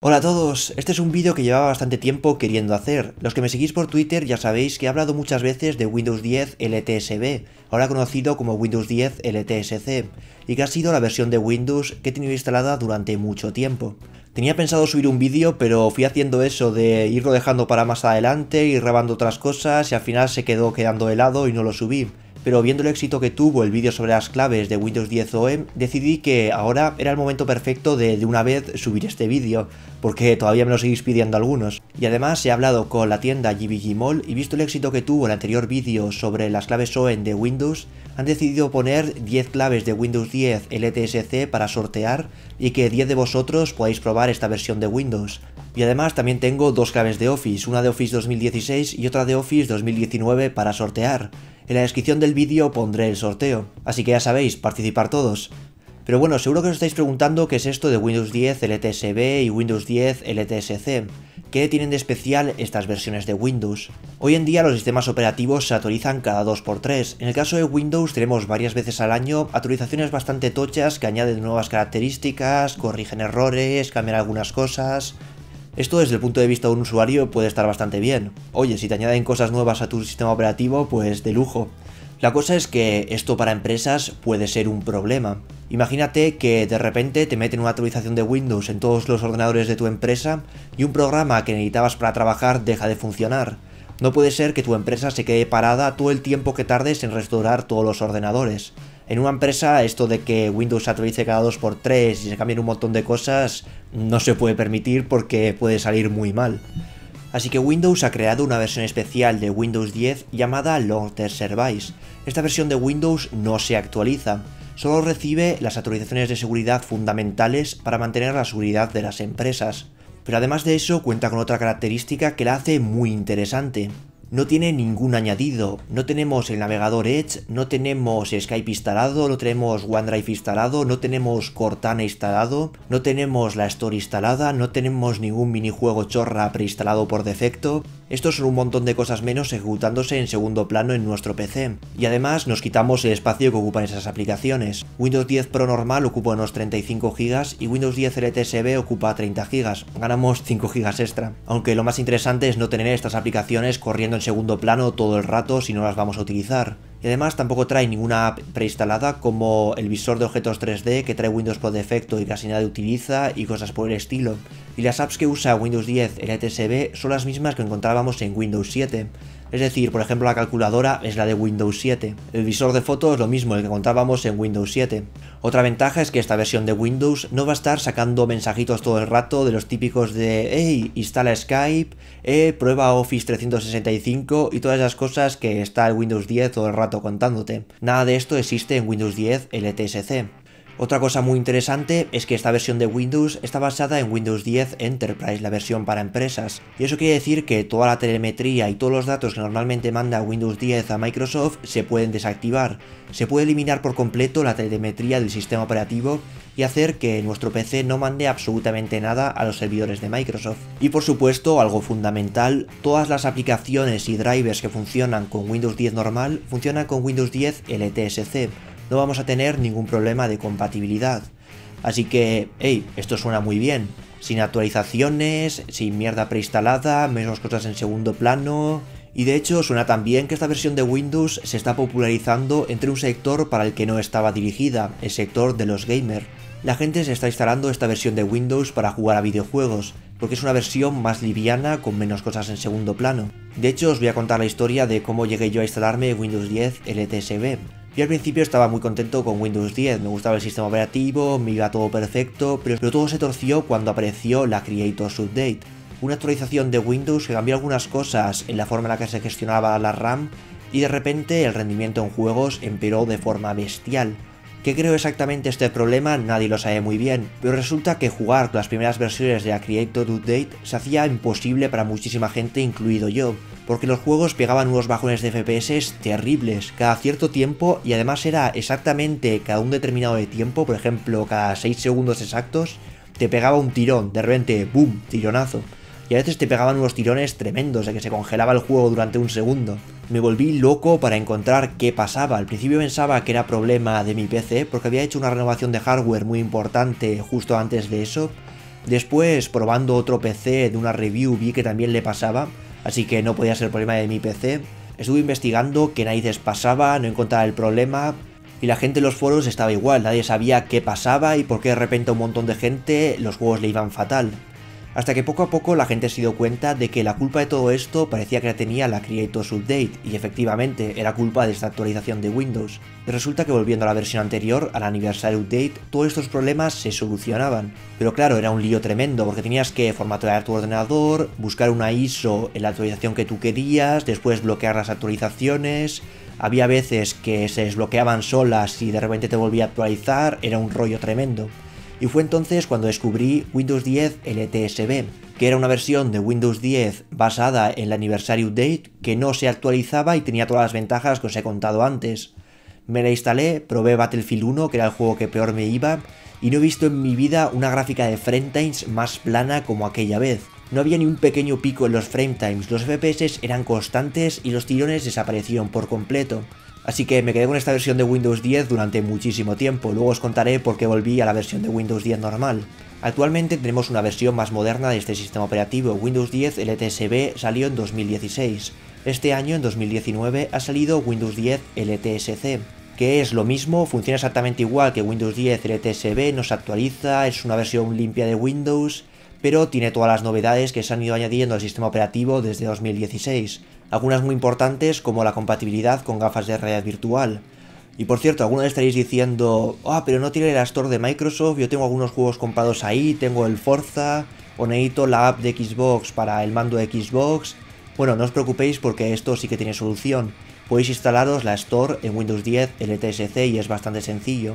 Hola a todos, este es un vídeo que llevaba bastante tiempo queriendo hacer. Los que me seguís por Twitter ya sabéis que he hablado muchas veces de Windows 10 LTSB, ahora conocido como Windows 10 LTSC, y que ha sido la versión de Windows que he tenido instalada durante mucho tiempo. Tenía pensado subir un vídeo, pero fui haciendo eso de irlo dejando para más adelante, ir grabando otras cosas y al final se quedó quedando de lado y no lo subí. Pero viendo el éxito que tuvo el vídeo sobre las claves de Windows 10 OEM, decidí que ahora era el momento perfecto de una vez subir este vídeo, porque todavía me lo seguís pidiendo algunos. Y además he hablado con la tienda GBG Mall y visto el éxito que tuvo el anterior vídeo sobre las claves OEM de Windows, han decidido poner 10 claves de Windows 10 LTSC para sortear y que 10 de vosotros podáis probar esta versión de Windows. Y además también tengo dos claves de Office, una de Office 2016 y otra de Office 2019 para sortear. En la descripción del vídeo pondré el sorteo, así que ya sabéis, participar todos. Pero bueno, seguro que os estáis preguntando qué es esto de Windows 10 LTSB y Windows 10 LTSC. ¿Qué tienen de especial estas versiones de Windows? Hoy en día los sistemas operativos se actualizan cada 2×3. En el caso de Windows tenemos varias veces al año actualizaciones bastante tochas que añaden nuevas características, corrigen errores, cambian algunas cosas. Esto desde el punto de vista de un usuario puede estar bastante bien. Oye, si te añaden cosas nuevas a tu sistema operativo, pues de lujo. La cosa es que esto para empresas puede ser un problema. Imagínate que de repente te meten una actualización de Windows en todos los ordenadores de tu empresa y un programa que necesitabas para trabajar deja de funcionar. No puede ser que tu empresa se quede parada todo el tiempo que tardes en restaurar todos los ordenadores. En una empresa esto de que Windows se actualice cada 2×3 y se cambien un montón de cosas no se puede permitir porque puede salir muy mal. Así que Windows ha creado una versión especial de Windows 10 llamada Long Term Service. Esta versión de Windows no se actualiza, solo recibe las actualizaciones de seguridad fundamentales para mantener la seguridad de las empresas. Pero además de eso cuenta con otra característica que la hace muy interesante. No tiene ningún añadido, no tenemos el navegador Edge, no tenemos Skype instalado, no tenemos OneDrive instalado, no tenemos Cortana instalado, no tenemos la Store instalada, no tenemos ningún minijuego chorra preinstalado por defecto. Estos son un montón de cosas menos ejecutándose en segundo plano en nuestro PC. Y además nos quitamos el espacio que ocupan esas aplicaciones. Windows 10 Pro normal ocupa unos 35 GB y Windows 10 LTSB ocupa 30 GB. Ganamos 5 GB extra. Aunque lo más interesante es no tener estas aplicaciones corriendo en segundo plano todo el rato si no las vamos a utilizar. Y además tampoco trae ninguna app preinstalada como el visor de objetos 3D que trae Windows por defecto y casi nadie utiliza y cosas por el estilo. Y las apps que usa Windows 10 LTSB son las mismas que encontrábamos en Windows 7. Es decir, por ejemplo la calculadora es la de Windows 7. El visor de fotos es lo mismo, el que encontrábamos en Windows 7. Otra ventaja es que esta versión de Windows no va a estar sacando mensajitos todo el rato de los típicos de hey, instala Skype, prueba Office 365 y todas esas cosas que está el Windows 10 todo el rato contándote. Nada de esto existe en Windows 10 LTSC. Otra cosa muy interesante es que esta versión de Windows está basada en Windows 10 Enterprise, la versión para empresas. Y eso quiere decir que toda la telemetría y todos los datos que normalmente manda Windows 10 a Microsoft se pueden desactivar. Se puede eliminar por completo la telemetría del sistema operativo y hacer que nuestro PC no mande absolutamente nada a los servidores de Microsoft. Y por supuesto, algo fundamental, todas las aplicaciones y drivers que funcionan con Windows 10 normal funcionan con Windows 10 LTSC. No vamos a tener ningún problema de compatibilidad. Así que, hey, esto suena muy bien. Sin actualizaciones, sin mierda preinstalada, menos cosas en segundo plano. Y de hecho suena tan bien que esta versión de Windows se está popularizando entre un sector para el que no estaba dirigida, el sector de los gamers. La gente se está instalando esta versión de Windows para jugar a videojuegos, porque es una versión más liviana con menos cosas en segundo plano. De hecho os voy a contar la historia de cómo llegué yo a instalarme Windows 10 LTSB. Yo al principio estaba muy contento con Windows 10, me gustaba el sistema operativo, me iba todo perfecto, pero todo se torció cuando apareció la Creators Update, una actualización de Windows que cambió algunas cosas en la forma en la que se gestionaba la RAM y de repente el rendimiento en juegos empeoró de forma bestial. ¿Qué creo exactamente este problema? Nadie lo sabe muy bien, pero resulta que jugar con las primeras versiones de la Creators Update se hacía imposible para muchísima gente, incluido yo, porque los juegos pegaban unos bajones de FPS terribles cada cierto tiempo y además era exactamente cada un determinado de tiempo, por ejemplo cada 6 segundos exactos, te pegaba un tirón, de repente, ¡boom!, tironazo. Y a veces te pegaban unos tirones tremendos de que se congelaba el juego durante un segundo. Me volví loco para encontrar qué pasaba. Al principio pensaba que era problema de mi PC porque había hecho una renovación de hardware muy importante justo antes de eso, Después, probando otro PC de una review, vi que también le pasaba, así que no podía ser problema de mi PC. Estuve investigando qué narices pasaba, no encontraba el problema, y la gente en los foros estaba igual, nadie sabía qué pasaba y por qué de repente a un montón de gente los juegos le iban fatal. Hasta que poco a poco la gente se dio cuenta de que la culpa de todo esto parecía que la tenía la Creators Update, y efectivamente era culpa de esta actualización de Windows. Y resulta que volviendo a la versión anterior, al Anniversary Update, todos estos problemas se solucionaban. Pero claro, era un lío tremendo, porque tenías que formatear tu ordenador, buscar una ISO en la actualización que tú querías, después bloquear las actualizaciones. Había veces que se desbloqueaban solas y de repente te volvía a actualizar, era un rollo tremendo. Y fue entonces cuando descubrí Windows 10 LTSB, que era una versión de Windows 10 basada en el Anniversary Update que no se actualizaba y tenía todas las ventajas que os he contado antes. Me la instalé, probé Battlefield 1, que era el juego que peor me iba, y no he visto en mi vida una gráfica de frametimes más plana como aquella vez. No había ni un pequeño pico en los frametimes, los FPS eran constantes y los tirones desaparecieron por completo. Así que me quedé con esta versión de Windows 10 durante muchísimo tiempo, luego os contaré por qué volví a la versión de Windows 10 normal. Actualmente tenemos una versión más moderna de este sistema operativo. Windows 10 LTSB salió en 2016. Este año, en 2019, ha salido Windows 10 LTSC, que es lo mismo, funciona exactamente igual que Windows 10 LTSB, no se actualiza, es una versión limpia de Windows, pero tiene todas las novedades que se han ido añadiendo al sistema operativo desde 2016. Algunas muy importantes como la compatibilidad con gafas de realidad virtual. Y por cierto, algunos estaréis diciendo, pero no tiene la Store de Microsoft, yo tengo algunos juegos comprados ahí, tengo el Forza, o necesito la app de Xbox para el mando de Xbox. Bueno, no os preocupéis porque esto sí que tiene solución. Podéis instalaros la Store en Windows 10 LTSC y es bastante sencillo.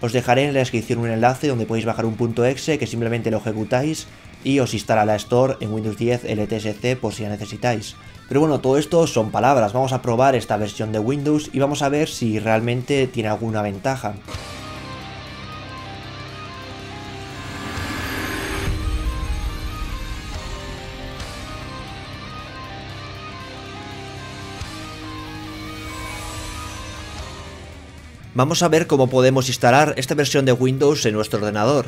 Os dejaré en la descripción un enlace donde podéis bajar un .exe que simplemente lo ejecutáis y os instala la Store en Windows 10 LTSC por si la necesitáis. Pero bueno, todo esto son palabras, vamos a probar esta versión de Windows y vamos a ver si realmente tiene alguna ventaja. Vamos a ver cómo podemos instalar esta versión de Windows en nuestro ordenador.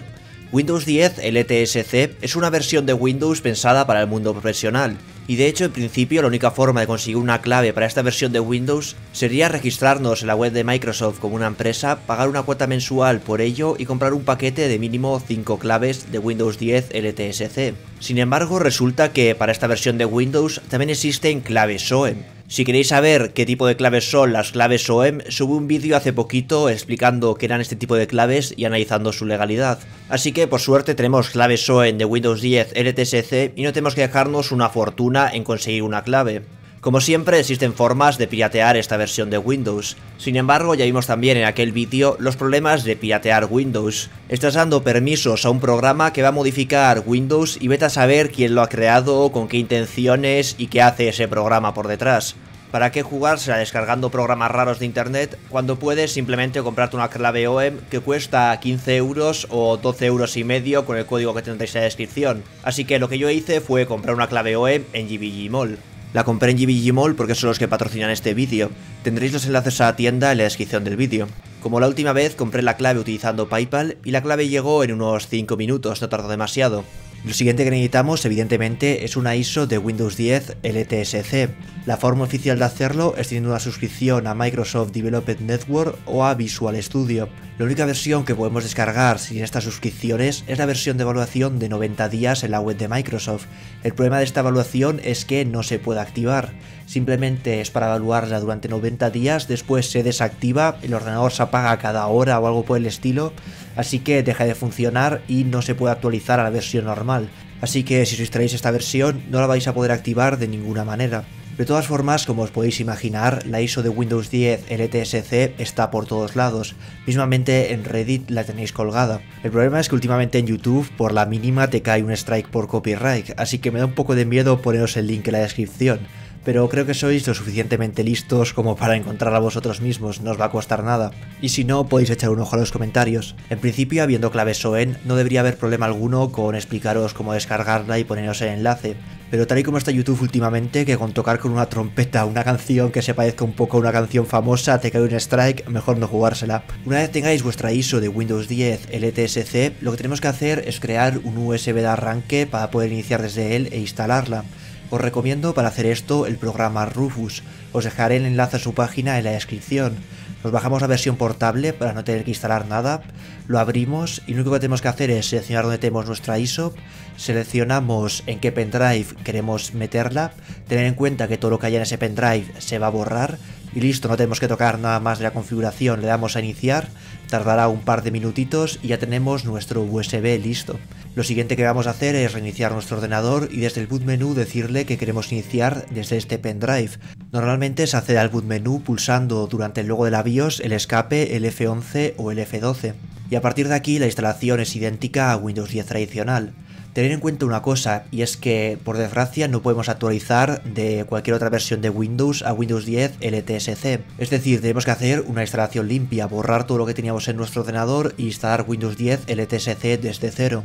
Windows 10 LTSC es una versión de Windows pensada para el mundo profesional, y de hecho en principio la única forma de conseguir una clave para esta versión de Windows sería registrarnos en la web de Microsoft como una empresa, pagar una cuota mensual por ello y comprar un paquete de mínimo 5 claves de Windows 10 LTSC. Sin embargo, resulta que para esta versión de Windows también existen claves OEM. Si queréis saber qué tipo de claves son las claves OEM, subí un vídeo hace poquito explicando qué eran este tipo de claves y analizando su legalidad. Así que por suerte tenemos claves OEM de Windows 10 LTSC y no tenemos que dejarnos una fortuna en conseguir una clave. Como siempre existen formas de piratear esta versión de Windows. Sin embargo, ya vimos también en aquel vídeo los problemas de piratear Windows. Estás dando permisos a un programa que va a modificar Windows y vete a saber quién lo ha creado, con qué intenciones y qué hace ese programa por detrás. ¿Para qué jugársela descargando programas raros de internet cuando puedes simplemente comprarte una clave OEM que cuesta 15 euros o 12 euros y medio con el código que tendréis en la descripción? Así que lo que yo hice fue comprar una clave OEM en GBG Mall. La compré en GBG Mall porque son los que patrocinan este vídeo. Tendréis los enlaces a la tienda en la descripción del vídeo. Como la última vez, compré la clave utilizando PayPal y la clave llegó en unos 5 minutos, no tardó demasiado. Lo siguiente que necesitamos, evidentemente, es una ISO de Windows 10 LTSC. La forma oficial de hacerlo es teniendo una suscripción a Microsoft Development Network o a Visual Studio. La única versión que podemos descargar sin estas suscripciones es la versión de evaluación de 90 días en la web de Microsoft. El problema de esta evaluación es que no se puede activar. Simplemente es para evaluarla durante 90 días, después se desactiva, el ordenador se apaga cada hora o algo por el estilo, así que deja de funcionar y no se puede actualizar a la versión normal. Así que si os instaláis esta versión no la vais a poder activar de ninguna manera. De todas formas, como os podéis imaginar, la ISO de Windows 10 LTSC está por todos lados. Mismamente en Reddit la tenéis colgada. El problema es que últimamente en YouTube por la mínima te cae un strike por copyright, así que me da un poco de miedo poneros el link en la descripción. pero creo que sois lo suficientemente listos como para encontrarla vosotros mismos, no os va a costar nada. Y si no, podéis echar un ojo a los comentarios. En principio, habiendo clave SOEN, no debería haber problema alguno con explicaros cómo descargarla y poneros el enlace. Pero tal y como está YouTube últimamente, que con tocar con una trompeta una canción que se parezca un poco a una canción famosa te cae un strike, mejor no jugársela. Una vez tengáis vuestra ISO de Windows 10 LTSC, lo que tenemos que hacer es crear un USB de arranque para poder iniciar desde él e instalarla. Os recomiendo para hacer esto el programa Rufus, os dejaré el enlace a su página en la descripción. Nos bajamos la versión portable para no tener que instalar nada, lo abrimos y lo único que tenemos que hacer es seleccionar donde tenemos nuestra ISO, seleccionamos en qué pendrive queremos meterla, tener en cuenta que todo lo que haya en ese pendrive se va a borrar y listo, no tenemos que tocar nada más de la configuración, le damos a iniciar, tardará un par de minutitos y ya tenemos nuestro USB listo. Lo siguiente que vamos a hacer es reiniciar nuestro ordenador y desde el boot menú decirle que queremos iniciar desde este pendrive. Normalmente se accede al boot menú pulsando durante el logo de la BIOS el escape, el F11 o el F12. Y a partir de aquí la instalación es idéntica a Windows 10 tradicional. Tener en cuenta una cosa, y es que por desgracia no podemos actualizar de cualquier otra versión de Windows a Windows 10 LTSC. Es decir, tenemos que hacer una instalación limpia, borrar todo lo que teníamos en nuestro ordenador e instalar Windows 10 LTSC desde cero.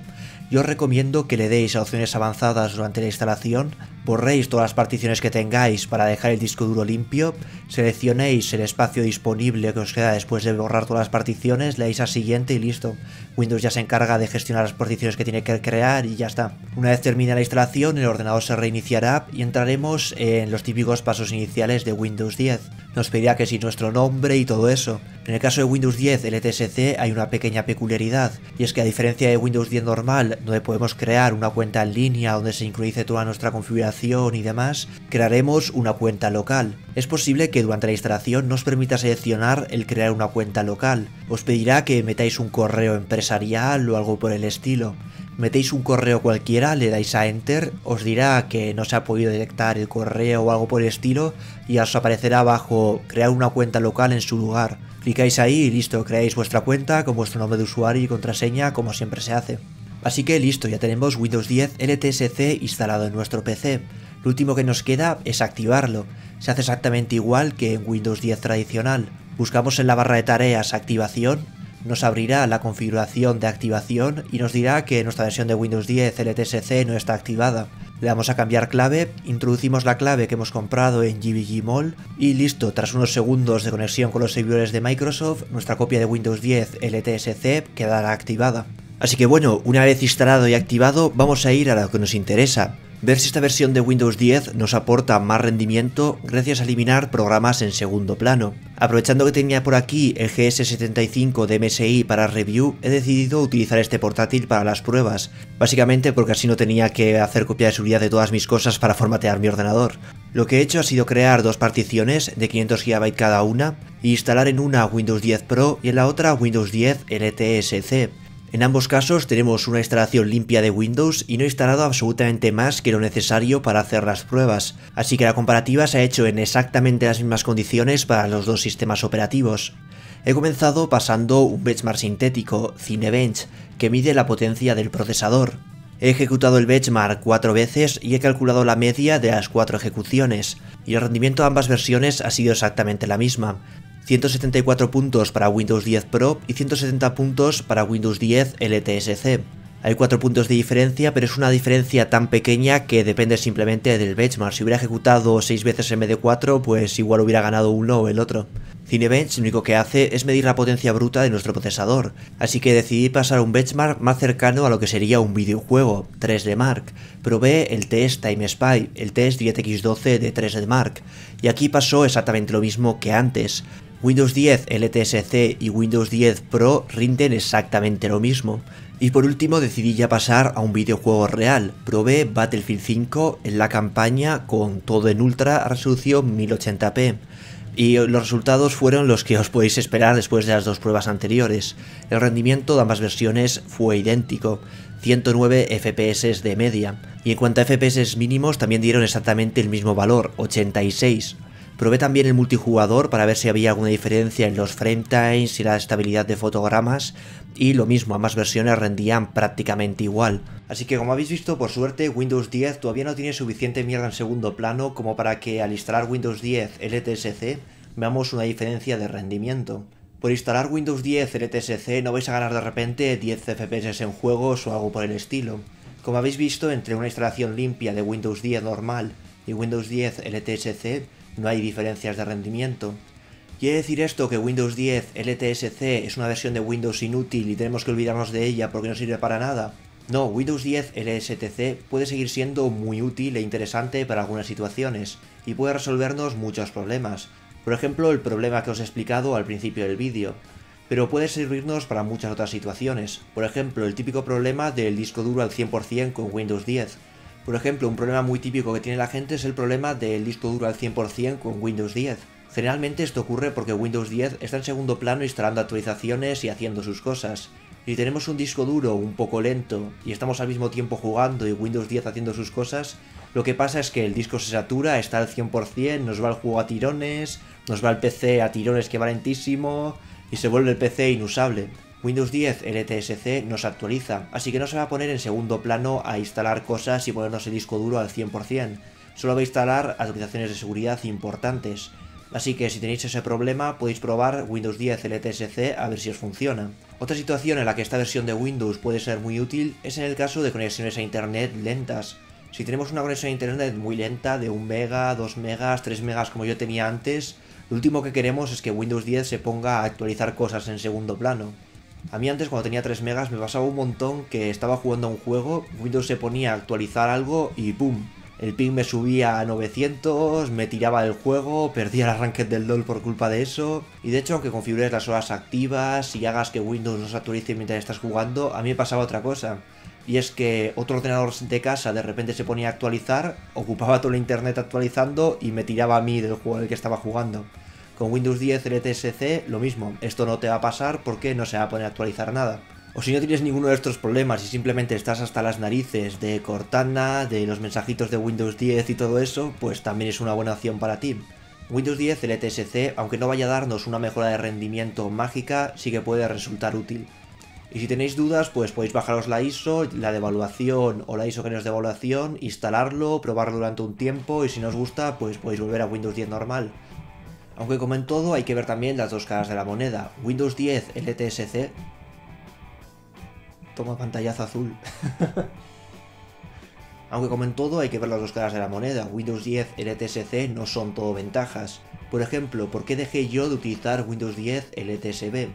Yo os recomiendo que le deis a opciones avanzadas durante la instalación, borréis todas las particiones que tengáis para dejar el disco duro limpio, seleccionéis el espacio disponible que os queda después de borrar todas las particiones, le dais a siguiente y listo. Windows ya se encarga de gestionar las particiones que tiene que crear y ya está. Una vez termine la instalación, el ordenador se reiniciará y entraremos en los típicos pasos iniciales de Windows 10. Nos pedirá que si nuestro nombre y todo eso. En el caso de Windows 10 LTSC hay una pequeña peculiaridad, y es que a diferencia de Windows 10 normal, donde podemos crear una cuenta en línea donde se sincronice toda nuestra configuración y demás, crearemos una cuenta local. Es posible que durante la instalación no os permita seleccionar el crear una cuenta local. Os pedirá que metáis un correo empresarial o algo por el estilo. Metéis un correo cualquiera, le dais a Enter, os dirá que no se ha podido detectar el correo o algo por el estilo y os aparecerá abajo crear una cuenta local en su lugar. Clicáis ahí y listo, creáis vuestra cuenta con vuestro nombre de usuario y contraseña como siempre se hace. Así que listo, ya tenemos Windows 10 LTSC instalado en nuestro PC. Lo último que nos queda es activarlo. Se hace exactamente igual que en Windows 10 tradicional. Buscamos en la barra de tareas activación, nos abrirá la configuración de activación y nos dirá que nuestra versión de Windows 10 LTSC no está activada. Le damos a cambiar clave, introducimos la clave que hemos comprado en GBGMall y listo, tras unos segundos de conexión con los servidores de Microsoft, nuestra copia de Windows 10 LTSC quedará activada. Así que bueno, una vez instalado y activado, vamos a ir a lo que nos interesa. Ver si esta versión de Windows 10 nos aporta más rendimiento gracias a eliminar programas en segundo plano. Aprovechando que tenía por aquí el GS75 de MSI para review, he decidido utilizar este portátil para las pruebas, básicamente porque así no tenía que hacer copia de seguridad de todas mis cosas para formatear mi ordenador. Lo que he hecho ha sido crear dos particiones de 500 GB cada una e instalar en una Windows 10 Pro y en la otra Windows 10 LTSC. En ambos casos tenemos una instalación limpia de Windows y no he instalado absolutamente más que lo necesario para hacer las pruebas, así que la comparativa se ha hecho en exactamente las mismas condiciones para los dos sistemas operativos. He comenzado pasando un benchmark sintético, Cinebench, que mide la potencia del procesador. He ejecutado el benchmark 4 veces y he calculado la media de las 4 ejecuciones, y el rendimiento de ambas versiones ha sido exactamente la misma. 174 puntos para Windows 10 Pro y 170 puntos para Windows 10 LTSC. Hay 4 puntos de diferencia, pero es una diferencia tan pequeña que depende simplemente del benchmark. Si hubiera ejecutado 6 veces en vez de 4, pues igual hubiera ganado uno o el otro. Cinebench lo único que hace es medir la potencia bruta de nuestro procesador, así que decidí pasar a un benchmark más cercano a lo que sería un videojuego, 3D Mark. Probé el test Time Spy, el test DirectX 12 de 3D Mark, y aquí pasó exactamente lo mismo que antes. Windows 10 LTSC y Windows 10 Pro rinden exactamente lo mismo. Y por último decidí ya pasar a un videojuego real. Probé Battlefield 5 en la campaña con todo en ultra resolución 1080p. Y los resultados fueron los que os podéis esperar después de las dos pruebas anteriores. El rendimiento de ambas versiones fue idéntico, 109 FPS de media. Y en cuanto a FPS mínimos también dieron exactamente el mismo valor, 86. Probé también el multijugador para ver si había alguna diferencia en los frame times y la estabilidad de fotogramas, y lo mismo, ambas versiones rendían prácticamente igual. Así que como habéis visto, por suerte Windows 10 todavía no tiene suficiente mierda en segundo plano como para que al instalar Windows 10 LTSC veamos una diferencia de rendimiento. Por instalar Windows 10 LTSC no vais a ganar de repente 10 FPS en juegos o algo por el estilo. Como habéis visto, entre una instalación limpia de Windows 10 normal y Windows 10 LTSC no hay diferencias de rendimiento. ¿Quiere decir esto que Windows 10 LTSC es una versión de Windows inútil y tenemos que olvidarnos de ella porque no sirve para nada? No, Windows 10 LTSC puede seguir siendo muy útil e interesante para algunas situaciones y puede resolvernos muchos problemas. Por ejemplo, el problema que os he explicado al principio del vídeo. Pero puede servirnos para muchas otras situaciones. Por ejemplo, el típico problema del disco duro al 100% con Windows 10. Por ejemplo, un problema muy típico que tiene la gente es el problema del disco duro al 100% con Windows 10. Generalmente esto ocurre porque Windows 10 está en segundo plano instalando actualizaciones y haciendo sus cosas. Si tenemos un disco duro un poco lento y estamos al mismo tiempo jugando y Windows 10 haciendo sus cosas, lo que pasa es que el disco se satura, está al 100%, nos va el juego a tirones, nos va el PC a tirones que va lentísimo y se vuelve el PC inusable. Windows 10 LTSC no se actualiza, así que no se va a poner en segundo plano a instalar cosas y ponernos el disco duro al 100%. Solo va a instalar actualizaciones de seguridad importantes. Así que si tenéis ese problema podéis probar Windows 10 LTSC a ver si os funciona. Otra situación en la que esta versión de Windows puede ser muy útil es en el caso de conexiones a internet lentas. Si tenemos una conexión a internet muy lenta de 1 mega, 2 megas, 3 megas como yo tenía antes, lo último que queremos es que Windows 10 se ponga a actualizar cosas en segundo plano. A mí antes, cuando tenía 3 megas, me pasaba un montón que estaba jugando a un juego, Windows se ponía a actualizar algo y ¡pum! El ping me subía a 900, me tiraba del juego, perdía el ranked del LoL por culpa de eso. Y de hecho, aunque configures las horas activas y hagas que Windows no se actualice mientras estás jugando, a mí me pasaba otra cosa. Y es que otro ordenador de casa de repente se ponía a actualizar, ocupaba toda la internet actualizando y me tiraba a mí del juego en el que estaba jugando. Con Windows 10 LTSC lo mismo, esto no te va a pasar porque no se va a poner a actualizar nada. O si no tienes ninguno de estos problemas y simplemente estás hasta las narices de Cortana, de los mensajitos de Windows 10 y todo eso, pues también es una buena opción para ti. Windows 10 LTSC, aunque no vaya a darnos una mejora de rendimiento mágica, sí que puede resultar útil. Y si tenéis dudas, pues podéis bajaros la ISO, la de evaluación o la ISO que no es de evaluación, instalarlo, probarlo durante un tiempo y si no os gusta, pues podéis volver a Windows 10 normal. Aunque como en todo hay que ver también las dos caras de la moneda. Windows 10 LTSC... Toma pantallazo azul. Aunque como en todo hay que ver las dos caras de la moneda. Windows 10 LTSC no son todo ventajas. Por ejemplo, ¿por qué dejé yo de utilizar Windows 10 LTSB?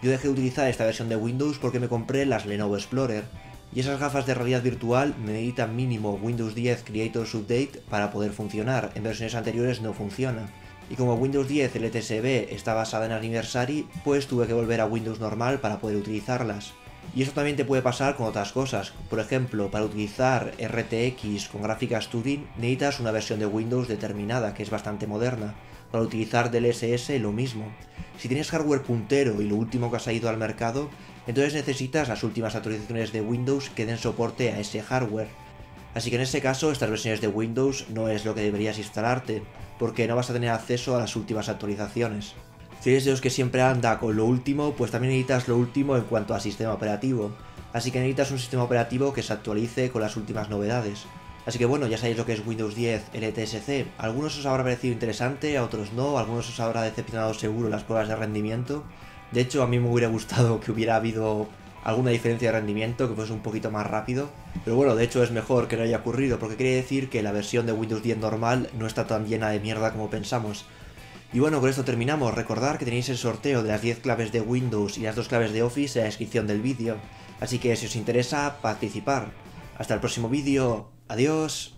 Yo dejé de utilizar esta versión de Windows porque me compré las Lenovo Explorer. Y esas gafas de realidad virtual necesitan mínimo Windows 10 Creators Update para poder funcionar. En versiones anteriores no funciona. Y como Windows 10 LTSB está basada en Anniversary, pues tuve que volver a Windows normal para poder utilizarlas. Y eso también te puede pasar con otras cosas. Por ejemplo, para utilizar RTX con gráficas Turing necesitas una versión de Windows determinada, que es bastante moderna. Para utilizar DLSS lo mismo. Si tienes hardware puntero y lo último que ha salido al mercado, entonces necesitas las últimas actualizaciones de Windows que den soporte a ese hardware. Así que en ese caso estas versiones de Windows no es lo que deberías instalarte, porque no vas a tener acceso a las últimas actualizaciones. Si eres de los que siempre anda con lo último, pues también necesitas lo último en cuanto a sistema operativo. Así que necesitas un sistema operativo que se actualice con las últimas novedades. Así que bueno, ya sabéis lo que es Windows 10 LTSC. A algunos os habrá parecido interesante, a otros no, a algunos os habrá decepcionado seguro las pruebas de rendimiento. De hecho, a mí me hubiera gustado que hubiera habido alguna diferencia de rendimiento, que fuese un poquito más rápido. Pero bueno, de hecho es mejor que no haya ocurrido, porque quiere decir que la versión de Windows 10 normal no está tan llena de mierda como pensamos. Y bueno, con esto terminamos. Recordad que tenéis el sorteo de las 10 claves de Windows y las 2 claves de Office en la descripción del vídeo. Así que si os interesa, participar. Hasta el próximo vídeo. Adiós.